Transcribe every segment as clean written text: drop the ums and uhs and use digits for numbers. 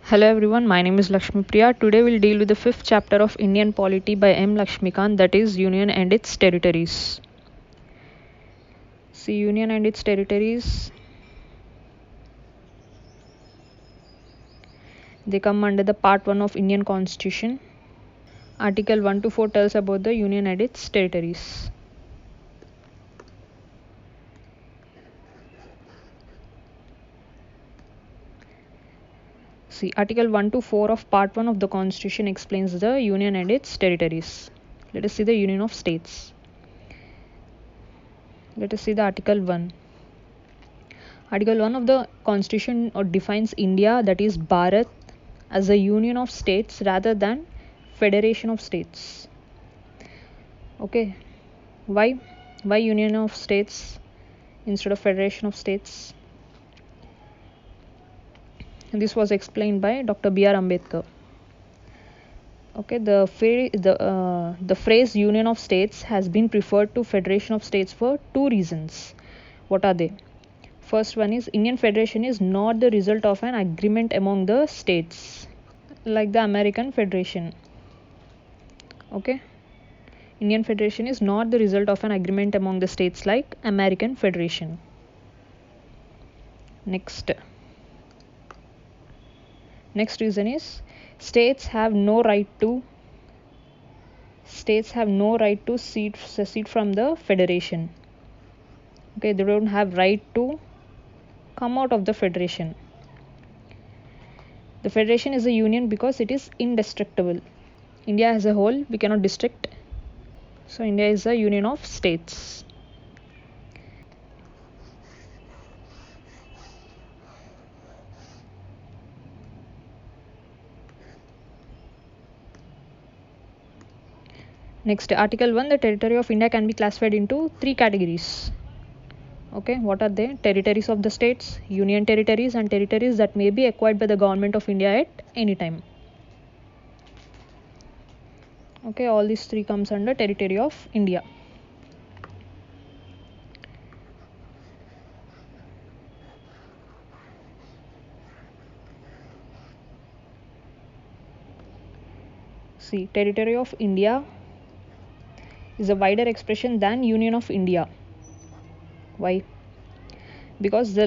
Hello everyone, my name is Laxmipriya. Today we'll deal with the fifth chapter of Indian polity by M. Laxmikanth, that is Union and its territories. See, Union and its territories, they come under the part 1 of Indian Constitution. Article 1 to 4 tells about the Union and its territories. See, Article 1 to 4 of Part 1 of the Constitution explains the Union and its territories. Let us see the Union of States. Let us see the Article 1. Article 1 of the Constitution defines India, that is Bharat, as a union of states rather than federation of states. Okay, why union of states instead of federation of states? And this was explained by Dr. B.R. Ambedkar. Okay, the phrase union of states has been preferred to federation of states for two reasons. What are they? First one is Indian Federation is not the result of an agreement among the states like the American Federation. Okay, Indian Federation is not the result of an agreement among the states like American Federation. Next reason is states have no right to secede from the federation. Okay, they don't have right to come out of the federation. The federation is a union because it is indestructible. India as a whole, we cannot destruct. So India is a union of states. Next, Article 1, the territory of India can be classified into three categories. Okay, what are they? Territories of the states, union territories, and territories that may be acquired by the government of India at any time. Okay, all these three comes under territory of India. See, territory of India is a wider expression than Union of India. Why? Because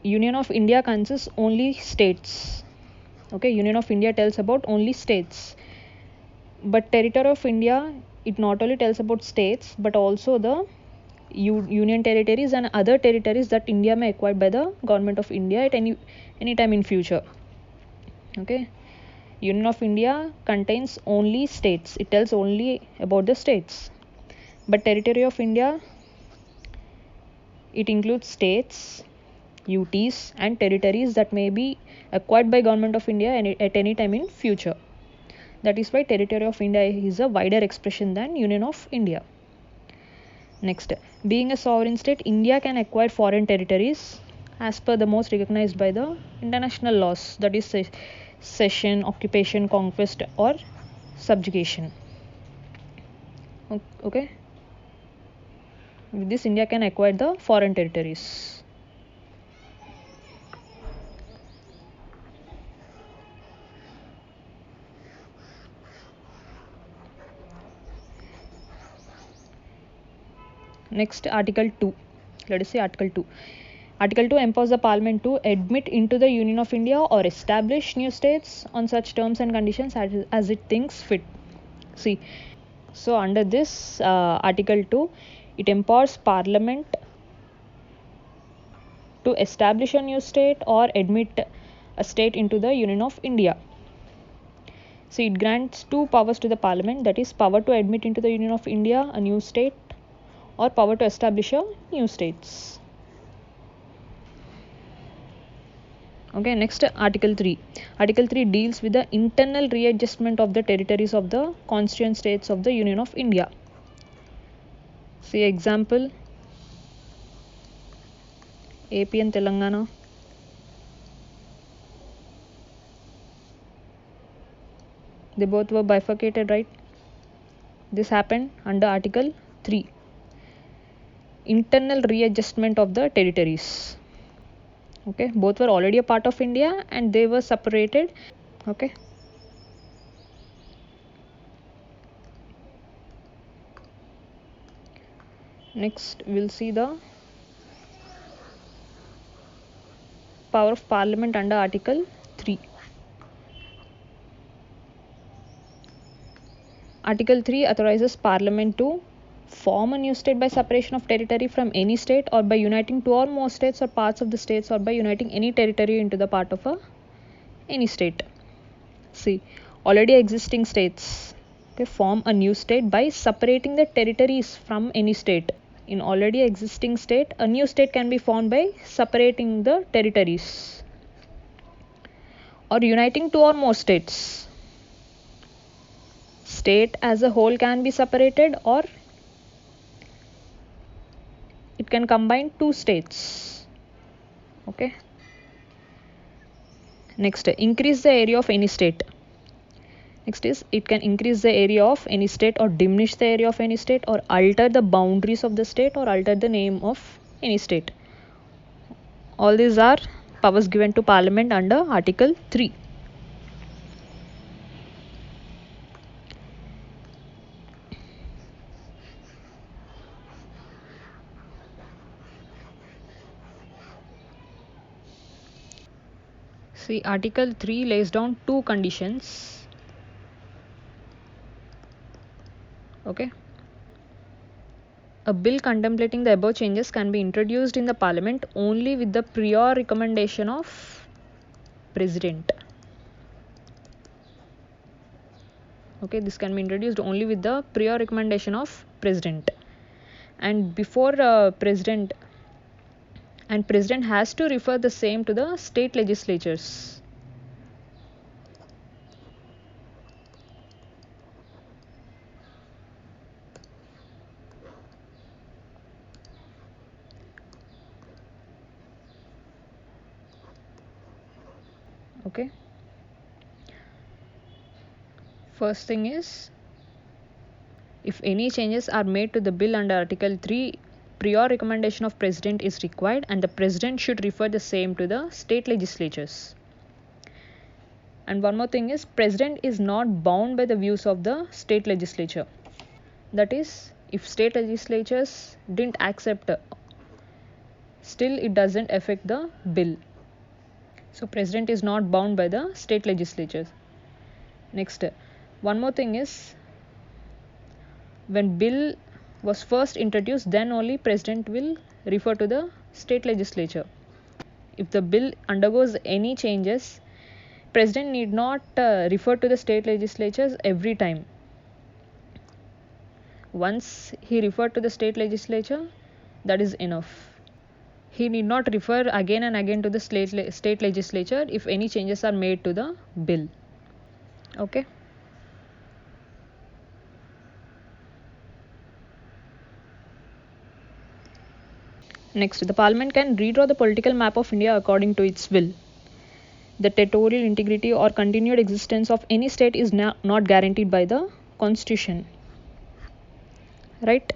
Union of India consists only states. Okay, Union of India tells about only states. But territory of India, it not only tells about states but also the union territories and other territories that India may acquire by the government of India at any time in future. Okay, Union of India contains only states. It tells only about the states. But territory of India, it includes states, UTs and territories that may be acquired by government of India at any time in future. That is why territory of India is a wider expression than Union of India. Next, being a sovereign state, India can acquire foreign territories as per the most recognized by the international laws, that is cession, occupation, conquest or subjugation. Okay, with this India can acquire the foreign territories. Next, Article 2. Let us see Article 2. Article 2 empowers the Parliament to admit into the Union of India or establish new states on such terms and conditions as it thinks fit. See, so under this Article 2, it empowers Parliament to establish a new state or admit a state into the Union of India. See, it grants two powers to the Parliament, that is power to admit into the Union of India a new state or power to establish a new states. Okay, next Article 3. Article 3 deals with the internal readjustment of the territories of the constituent states of the Union of India. See example, AP and Telangana. They both were bifurcated, right? This happened under Article 3. Internal readjustment of the territories. Okay, both were already a part of India and they were separated. Okay. Next, we'll see the power of Parliament under Article 3. Article 3 authorizes Parliament to form a new state by separation of territory from any state, or by uniting two or more states or parts of the states, or by uniting any territory into the part of any state. See, already existing states, okay, form a new state by separating the territories from any state. In already existing state, a new state can be formed by separating the territories or uniting two or more states. State as a whole can be separated, or it can combine two states. Okay. Next, increase the area of any state. Next is, it can increase the area of any state or diminish the area of any state, or alter the boundaries of the state, or alter the name of any state. All these are powers given to Parliament under Article 3. See, Article 3 lays down two conditions. Okay. A bill contemplating the above changes can be introduced in the Parliament only with the prior recommendation of President. Okay, this can be introduced only with the prior recommendation of President. And before President has to refer the same to the state legislatures. Okay. First thing is, if any changes are made to the bill under Article 3, prior recommendation of President is required, and the President should refer the same to the state legislatures. And one more thing is, President is not bound by the views of the state legislature. That is, if state legislatures didn't accept, still it doesn't affect the bill. So President is not bound by the state legislatures. Next, one more thing is, when bill was first introduced, then only President will refer to the state legislature. If the bill undergoes any changes, President need not refer to the state legislatures every time. Once he referred to the state legislature, that is enough. He need not refer again and again to the state legislature if any changes are made to the bill. Okay. Next, the Parliament can redraw the political map of India according to its will. The territorial integrity or continued existence of any state is not guaranteed by the Constitution. Right?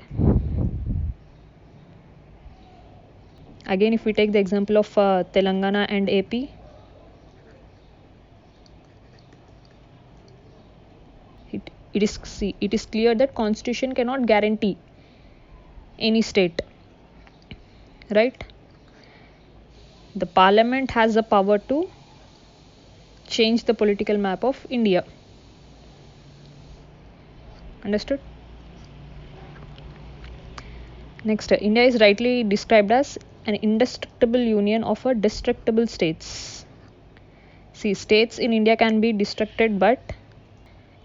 Again, if we take the example of Telangana and AP, it is clear that Constitution cannot guarantee any state. Right? The Parliament has the power to change the political map of India. Understood? Next, India is rightly described as an indestructible union of destructible states. See, states in India can be destructed, but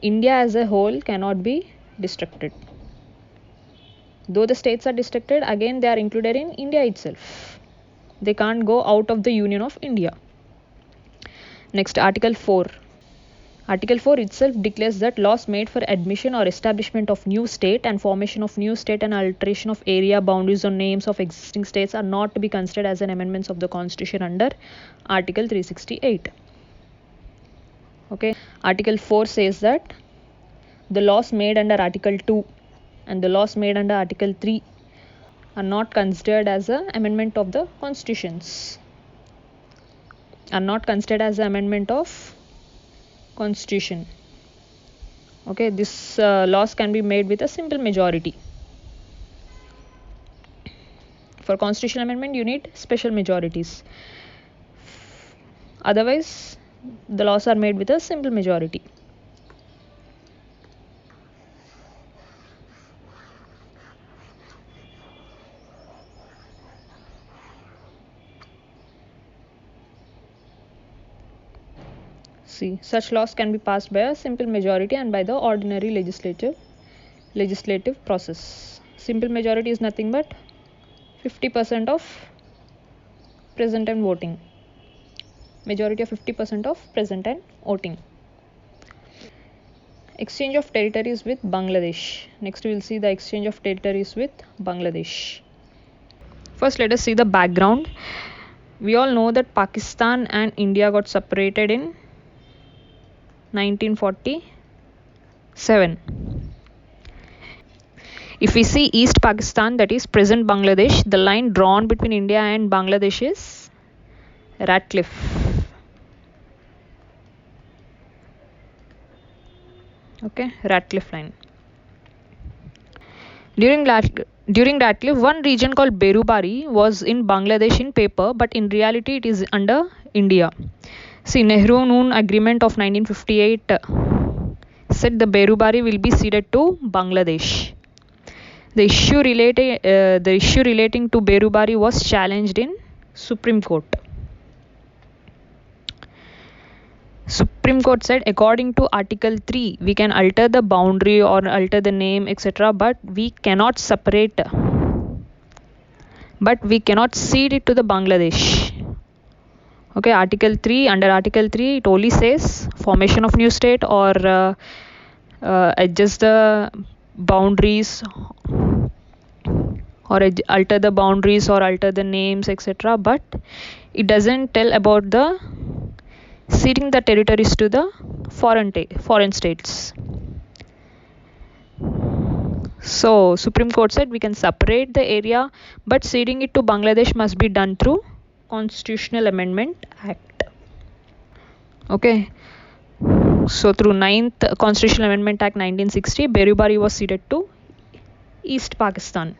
India as a whole cannot be destructed. Though the states are destructed, again they are included in India itself. They can't go out of the union of India. Next, Article 4. Article 4 itself declares that laws made for admission or establishment of new state and formation of new state and alteration of area boundaries or names of existing states are not to be considered as an amendments of the Constitution under Article 368. Okay, Article 4 says that the laws made under Article 2 and the laws made under Article 3 are not considered as an amendment of the constitutions. are not considered as the amendment of constitution. Okay, this laws can be made with a simple majority. For constitutional amendment, you need special majorities. Otherwise, the laws are made with a simple majority. See, such laws can be passed by a simple majority and by the ordinary legislative process. Simple majority is nothing but 50% of present and voting. Majority of 50% of present and voting. Exchange of territories with Bangladesh. Next we will see the exchange of territories with Bangladesh. First let us see the background. We all know that Pakistan and India got separated in 1947. If we see East Pakistan, that is present Bangladesh, the line drawn between India and Bangladesh is Ratcliffe. Okay, Ratcliffe line. During Ratcliffe, one region called Berubari was in Bangladesh in paper, but in reality it is under India. See, Nehru-Noon Agreement of 1958 said the Berubari will be ceded to Bangladesh. The issue relating to Berubari was challenged in Supreme Court. Supreme Court said, according to Article 3, we can alter the boundary or alter the name, etc., but we cannot separate. But we cannot cede it to the Bangladesh. Okay, Article 3, under Article 3, it only says formation of new state or adjust the boundaries or alter the boundaries or alter the names, etc., but it doesn't tell about the ceding the territories to the foreign states. So Supreme Court said we can separate the area, but ceding it to Bangladesh must be done through Constitutional Amendment Act. Okay, so through 9th Constitutional Amendment Act 1960, Berubari was ceded to East Pakistan.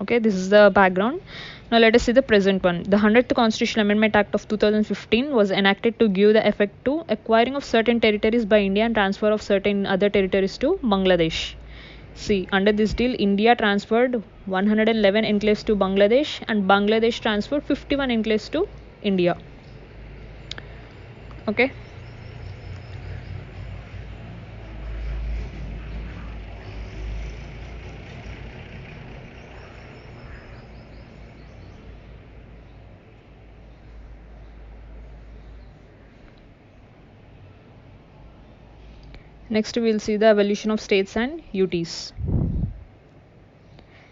Okay, this is the background. Now let us see the present one. The 100th Constitutional Amendment Act of 2015 was enacted to give the effect to acquiring of certain territories by India and transfer of certain other territories to Bangladesh. See, under this deal, India transferred 111 enclaves to Bangladesh and Bangladesh transferred 51 enclaves to India. Okay. Next we will see the evolution of states and UTs.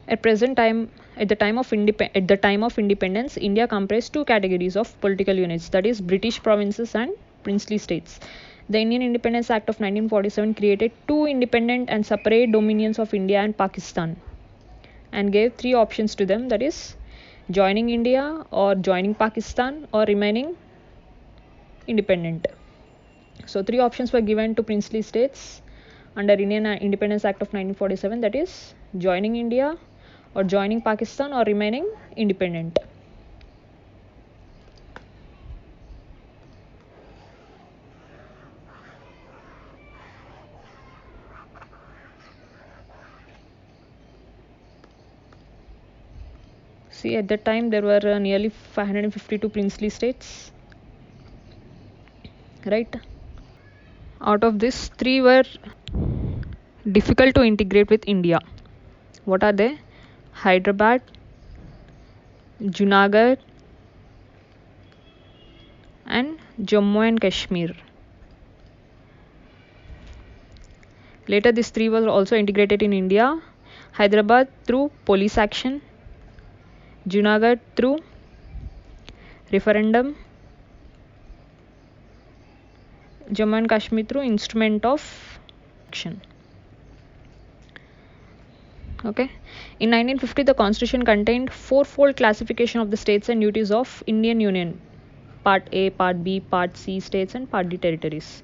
At the time of independence, India comprised two categories of political units, that is British provinces and princely states. The Indian Independence Act of 1947 created two independent and separate dominions of India and Pakistan and gave three options to them, that is joining India or joining Pakistan or remaining independent. So three options were given to princely states under Indian Independence Act of 1947, that is joining India or joining Pakistan or remaining independent. See, at that time there were nearly 552 princely states, right? Out of this, three were difficult to integrate with India. What are they? Hyderabad, Junagadh and Jammu and Kashmir. Later these three were also integrated in India. Hyderabad through police action, Junagadh through referendum, Jammu and Kashmir through instrument of action. Okay. In 1950, the Constitution contained fourfold classification of the states and duties of Indian Union. Part A, Part B, Part C states and Part D territories.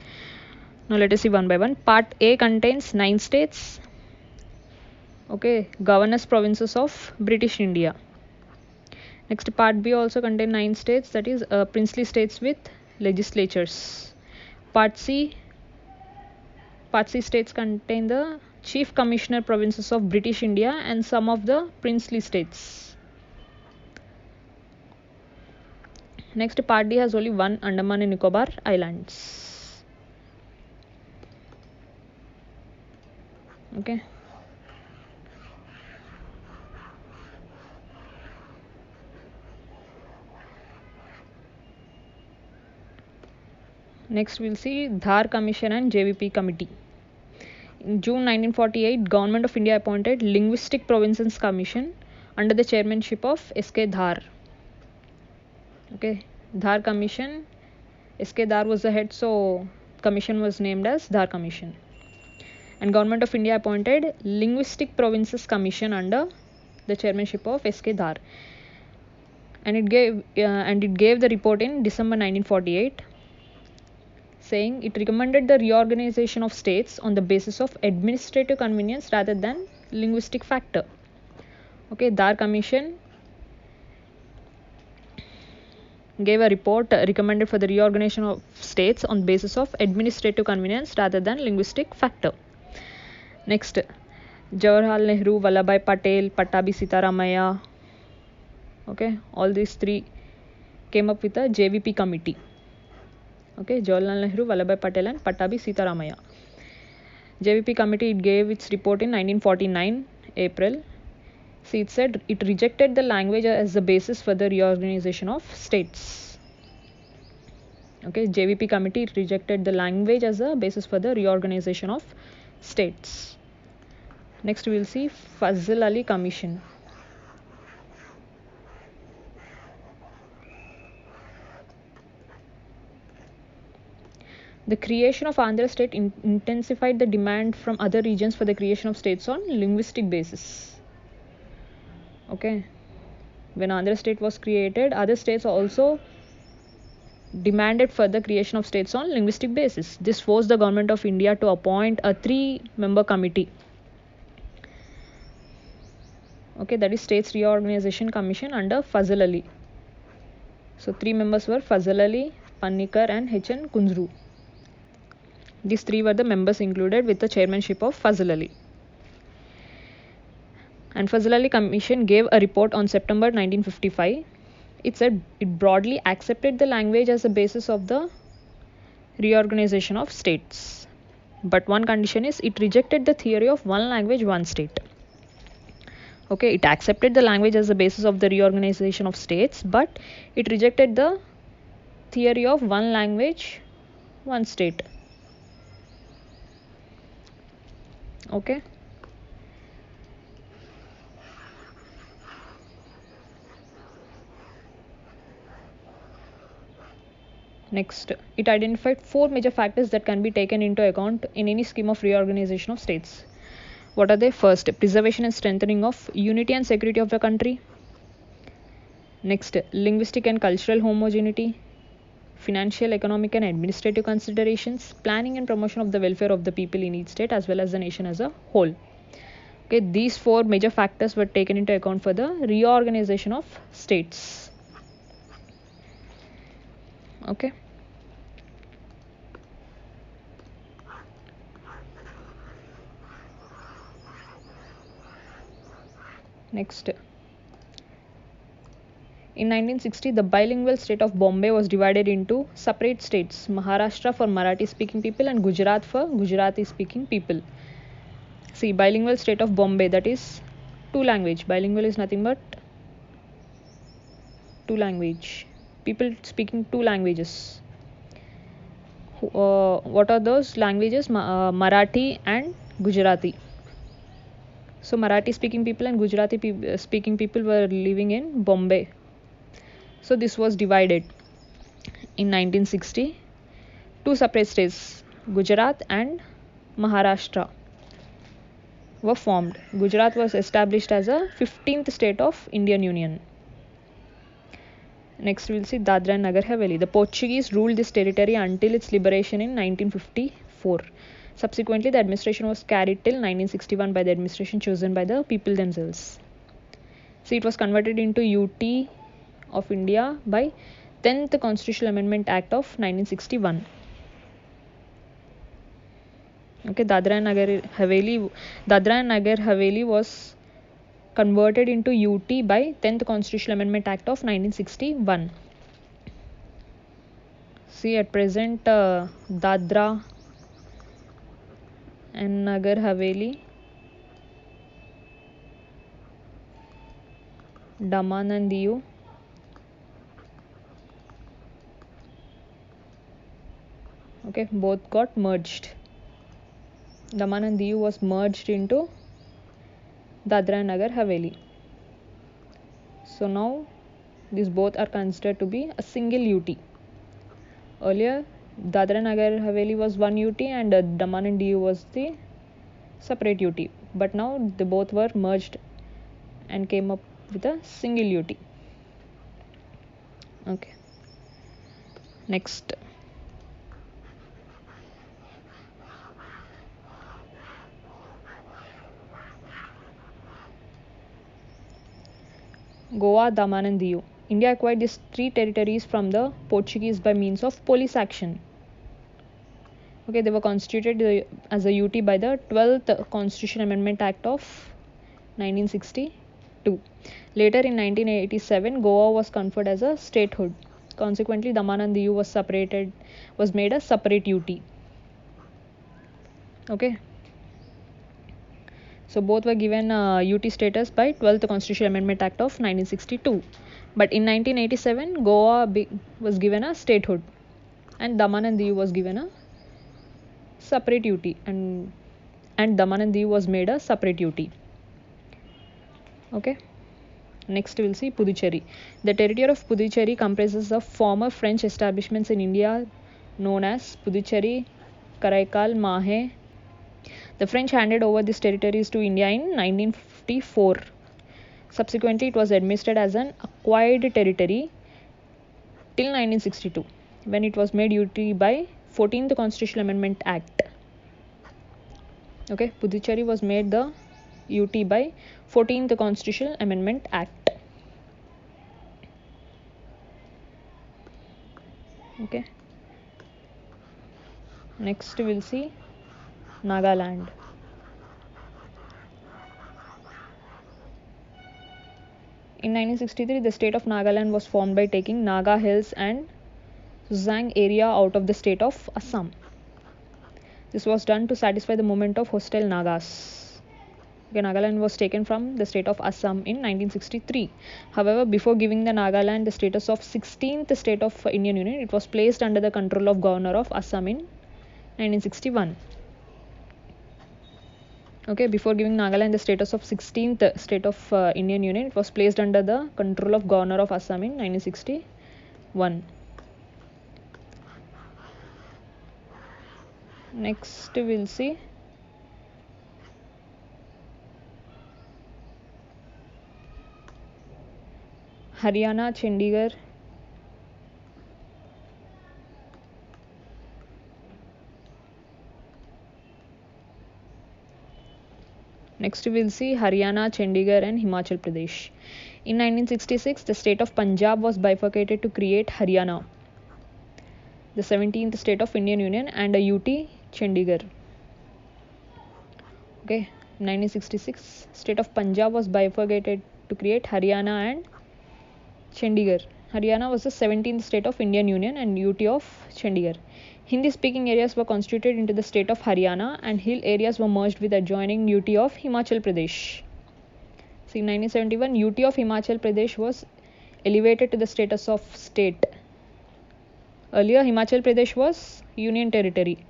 Now let us see one by one. Part A contains 9 states. Okay, governors provinces of British India. Next, Part B also contains 9 states, that is princely states with legislatures. Part C states contain the Chief Commissioner provinces of British India and some of the princely states. Next, Part D has only one Andaman and Nicobar Islands. Okay. Next, we'll see Dhar Commission and JVP Committee. In June 1948, Government of India appointed Linguistic Provinces Commission under the chairmanship of S.K. Dhar. Okay, Dhar Commission. S.K. Dhar was the head, so commission was named as Dhar Commission. And Government of India appointed Linguistic Provinces Commission under the chairmanship of S.K. Dhar. And it gave the report in December 1948. Saying it recommended the reorganization of states on the basis of administrative convenience rather than linguistic factor. Okay, Dhar Commission gave a report recommended for the reorganization of states on basis of administrative convenience rather than linguistic factor. Next, Jawaharlal Nehru, Vallabhbhai Patel, Pattabi Sitaramaya. Okay, all these three came up with a JVP committee. Okay, Jawaharlal Nehru, Vallabhbhai Patel and Pattabi Sitaramaya. JVP committee, it gave its report in 1949 April. See, it said it rejected the language as the basis for the reorganization of states. Okay, JVP committee rejected the language as a basis for the reorganization of states. Next, we will see Fazl Ali Commission. The creation of Andhra state intensified the demand from other regions for the creation of states on linguistic basis. Okay, when Andhra state was created, other states also demanded for the creation of states on linguistic basis. This forced the Government of India to appoint a 3-member committee. Okay, that is States Reorganization Commission under Fazl Ali. So 3 members were Fazl Ali, Panikkar and H.N. Kunzru. These 3 were the members included with the chairmanship of Fazl Ali. And Fazl Ali Commission gave a report on September 1955. It said it broadly accepted the language as a basis of the reorganization of states. But one condition is it rejected the theory of one language, one state. Okay, it accepted the language as the basis of the reorganization of states, but it rejected the theory of one language, one state. Okay. Next, it identified 4 major factors that can be taken into account in any scheme of reorganization of states. What are they? First, preservation and strengthening of unity and security of the country. Next, linguistic and cultural homogeneity. Financial, economic and administrative considerations, planning and promotion of the welfare of the people in each state as well as the nation as a whole. Okay, these 4 major factors were taken into account for the reorganization of states. Okay. Next, in 1960, the bilingual state of Bombay was divided into separate states, Maharashtra for Marathi speaking people and Gujarat for Gujarati speaking people. See, bilingual state of Bombay, that is 2 language. Bilingual is nothing but 2 language. People speaking 2 languages. What are those languages? Marathi and Gujarati. So Marathi speaking people and Gujarati speaking people were living in Bombay. So this was divided in 1960. 2 separate states, Gujarat and Maharashtra, were formed. Gujarat was established as a 15th state of Indian Union. Next we'll see Dadra and Nagar Haveli. The Portuguese ruled this territory until its liberation in 1954. Subsequently, the administration was carried till 1961 by the administration chosen by the people themselves. See, it was converted into UT of India by 10th Constitutional Amendment Act of 1961. Okay, Dadra and Nagar Haveli was converted into UT by 10th Constitutional Amendment Act of 1961. See, at present, Dadra and Nagar Haveli, Daman and Diu, okay, both got merged. Daman and Diu was merged into Dadra and Nagar Haveli. So now these both are considered to be a single UT. Earlier, Dadra and Nagar Haveli was one UT and Daman and Diu was the separate UT. But now they both were merged and came up with a single UT. Okay. Next. Goa, Daman and Diu. India acquired these three territories from the Portuguese by means of police action. Okay, they were constituted as a UT by the 12th Constitutional Amendment Act of 1962. Later in 1987, Goa was conferred as a statehood. Consequently, Daman and Diu was made a separate UT. Okay. So both were given UT status by 12th Constitutional Amendment Act of 1962. But in 1987, Goa was given a statehood and Daman and Diu was given a separate UT and Daman and Diu was made a separate UT. Okay. Next we will see Puducherry. The territory of Puducherry comprises of former French establishments in India known as Puducherry, Karaikal, Mahe. The French handed over these territories to India in 1954. Subsequently, it was administered as an acquired territory till 1962, when it was made UT by 14th Constitutional Amendment Act. Okay, Puducherry was made the UT by 14th Constitutional Amendment Act. Okay. Next, we will see Nagaland. In 1963, the state of Nagaland was formed by taking Naga Hills and Zang area out of the state of Assam. This was done to satisfy the movement of hostile Nagas. Okay, Nagaland was taken from the state of Assam in 1963. However, before giving the Nagaland the status of 16th state of Indian Union, it was placed under the control of Governor of Assam in 1961. Okay, before giving Nagaland the status of 16th state of Indian Union, it was placed under the control of Governor of Assam in 1961. Next, we'll see Haryana, Chandigarh. Next, we will see Haryana, Chandigarh and Himachal Pradesh. In 1966, the state of Punjab was bifurcated to create Haryana, the 17th state of Indian Union, and a UT, Chandigarh. Okay, 1966, state of Punjab was bifurcated to create Haryana and Chandigarh. Haryana was the 17th state of Indian Union and UT of Chandigarh. Hindi-speaking areas were constituted into the state of Haryana and hill areas were merged with adjoining UT of Himachal Pradesh. See, in 1971, UT of Himachal Pradesh was elevated to the status of state. Earlier, Himachal Pradesh was union territory,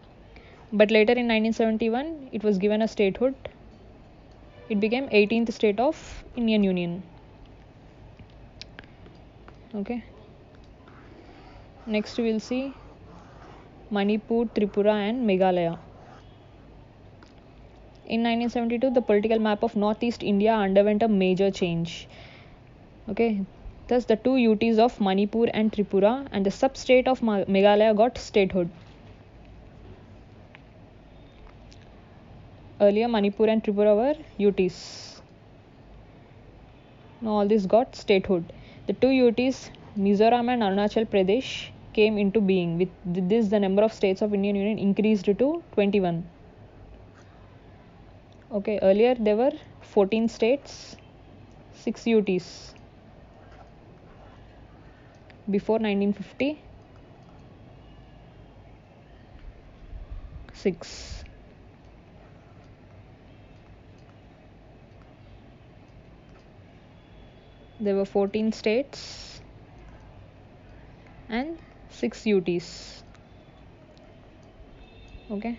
but later in 1971, it was given a statehood. It became 18th state of Indian Union. Okay. Next, we will see Manipur, Tripura and Meghalaya. In 1972, the political map of northeast India underwent a major change. Okay, Thus, the two UTs of Manipur and Tripura and the sub-state of Meghalaya got statehood. Earlier, Manipur and Tripura were UTs. Now, all this got statehood. The two UTs, Mizoram and Arunachal Pradesh, came into being. With this, the number of states of Indian Union increased to 21. Okay, earlier there were 14 states, 6 UTs. Before 1956. There were 14 states and 6 UTs. Okay.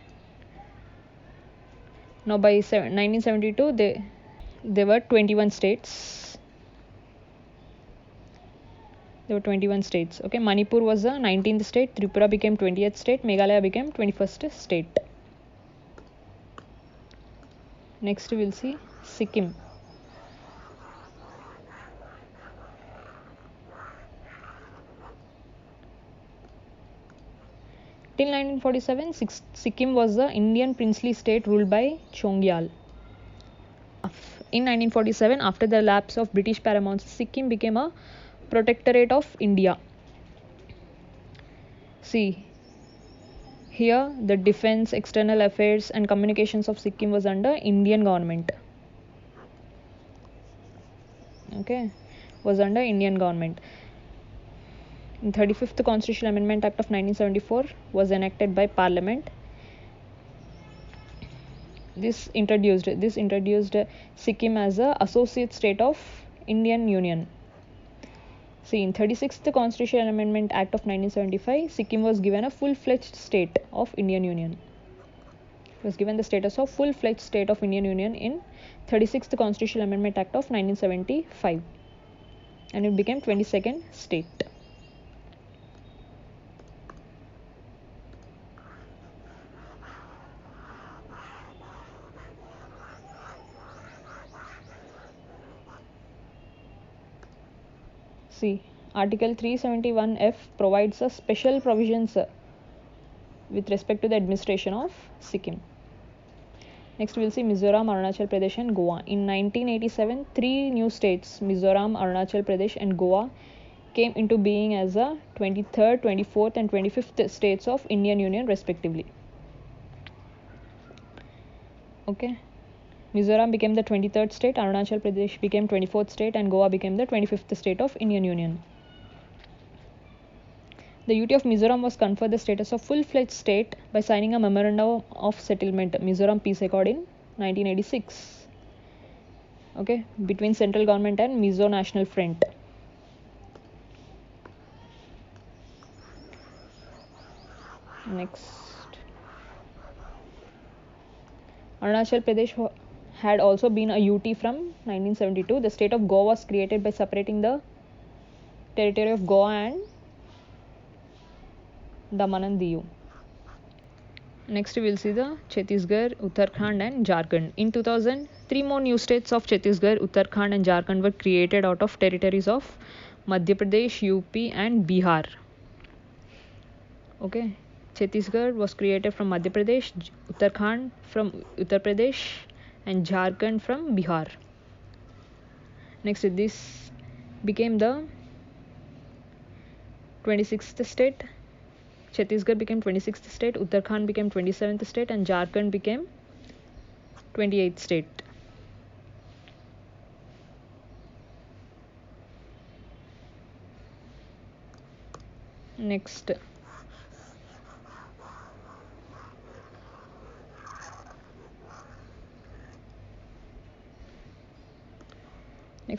Now by 1972 there were 21 states. There were 21 states. Okay, Manipur was the 19th state, Tripura became 20th state, Meghalaya became 21st state. Next we will see Sikkim. Till 1947, Sikkim was the Indian princely state ruled by Chongyal. In 1947, after the lapse of British paramountcy, Sikkim became a protectorate of India. See, here the defense, external affairs and communications of Sikkim was under Indian government. Okay, was under Indian government. The 35th Constitutional Amendment Act of 1974 was enacted by Parliament. This introduced Sikkim as a associate state of Indian Union. See, in 36th Constitutional Amendment Act of 1975, Sikkim was given a full-fledged state of Indian Union. It was given the status of full-fledged state of Indian Union in 36th Constitutional Amendment Act of 1975, and it became 22nd state. See, Article 371F provides a special provisions with respect to the administration of Sikkim. Next, we will see Mizoram, Arunachal Pradesh, and Goa. In 1987, 3 new states, Mizoram, Arunachal Pradesh, and Goa, came into being as the 23rd, 24th, and 25th states of Indian Union, respectively. Okay. Mizoram became the 23rd state, Arunachal Pradesh became 24th state, and Goa became the 25th state of Indian Union. The UT of Mizoram was conferred the status of full-fledged state by signing a Memorandum of Settlement, Mizoram Peace Accord, in 1986. Okay, between central government and Mizo National Front. Next, Arunachal Pradesh had also been a UT from 1972. The state of Goa was created by separating the territory of Goa and Daman and Diu. Next, we will see the Chhattisgarh, Uttarakhand, and Jharkhand. In 2000, 3 more new states of Chhattisgarh, Uttarakhand, and Jharkhand were created out of territories of Madhya Pradesh, UP, and Bihar. Okay, Chhattisgarh was created from Madhya Pradesh, Uttarakhand from Uttar Pradesh, and Jharkhand from Bihar. Next, this became the 26th state. Chhattisgarh became 26th state, Uttarakhand became 27th state, and Jharkhand became 28th state. Next,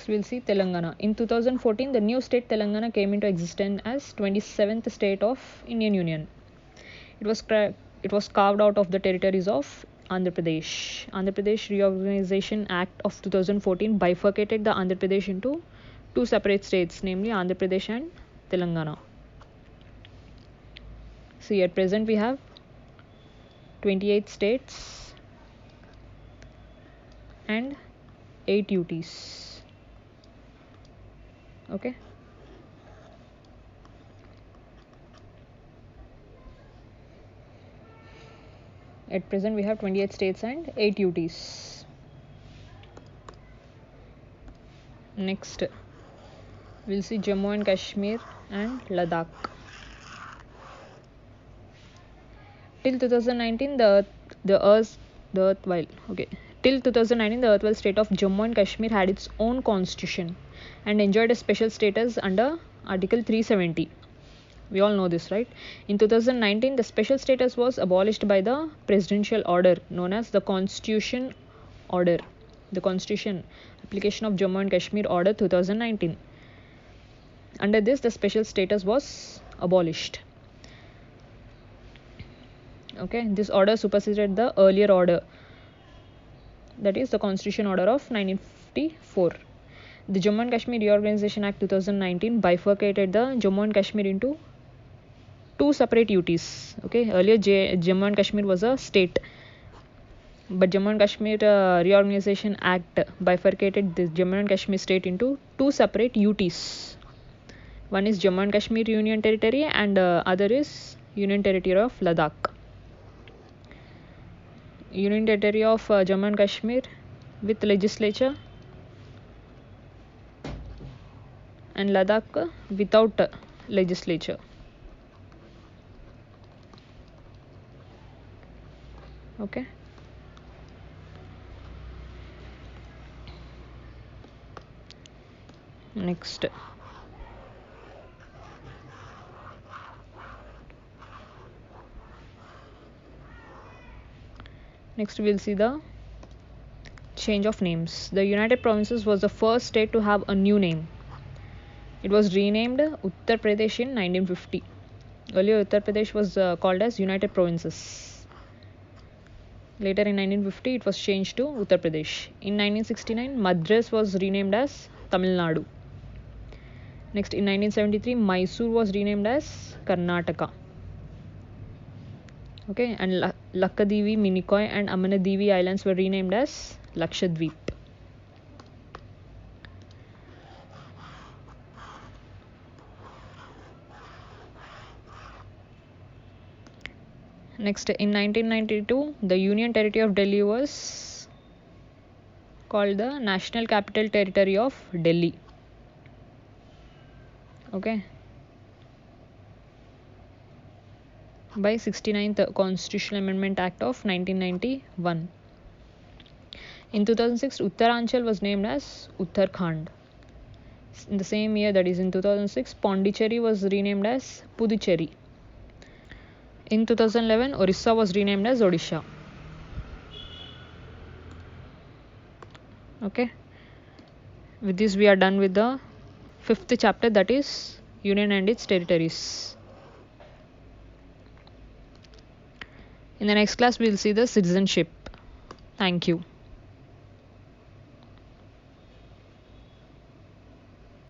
we'll see Telangana. In 2014, the new state Telangana came into existence as 27th state of Indian Union. It was carved out of the territories of Andhra Pradesh. Andhra Pradesh Reorganization Act of 2014 bifurcated the Andhra Pradesh into 2 separate states, namely Andhra Pradesh and Telangana. See, at present we have 28 states and 8 UTs. Okay, At present we have 28 states and 8 UTs. Next we'll see Jammu and Kashmir and Ladakh. Till 2019 Till 2019 the erstwhile state of Jammu and Kashmir had its own constitution and enjoyed a special status under Article 370. We all know this, right? In 2019 the special status was abolished by the presidential order known as the Constitution Order. The Constitution Application of Jammu and Kashmir Order 2019. Under this the special status was abolished. Okay, this order superseded the earlier order, that is the Constitution Order of 1954. The Jammu and Kashmir Reorganization Act 2019 bifurcated the Jammu and Kashmir into two separate UTs. Okay, earlier Jammu and Kashmir was a state, but Jammu and Kashmir Reorganization Act bifurcated the Jammu and Kashmir state into two separate UTs. One is Jammu and Kashmir Union Territory and other is Union Territory of Ladakh. Union Territory of Jammu and Kashmir with legislature and Ladakh without legislature. Okay. Next. Next we'll see the change of names. The United Provinces was the first state to have a new name. It was renamed Uttar Pradesh in 1950. Earlier Uttar Pradesh was called as United Provinces. Later in 1950 it was changed to Uttar Pradesh. In 1969 Madras was renamed as Tamil Nadu. Next in 1973 Mysore was renamed as Karnataka. Okay, and Lakadivi, Minicoy and Amanadivi islands were renamed as Lakshadweep. Next, in 1992, the Union Territory of Delhi was called the National Capital Territory of Delhi. Okay. By 69th Constitutional Amendment Act of 1991. In 2006, Uttaranchal was named as Uttarakhand. In the same year, that is in 2006, Pondicherry was renamed as Puducherry. In 2011, Orissa was renamed as Odisha. Okay. With this, we are done with the 5th chapter, that is Union and its territories. In the next class, we will see the citizenship. Thank you.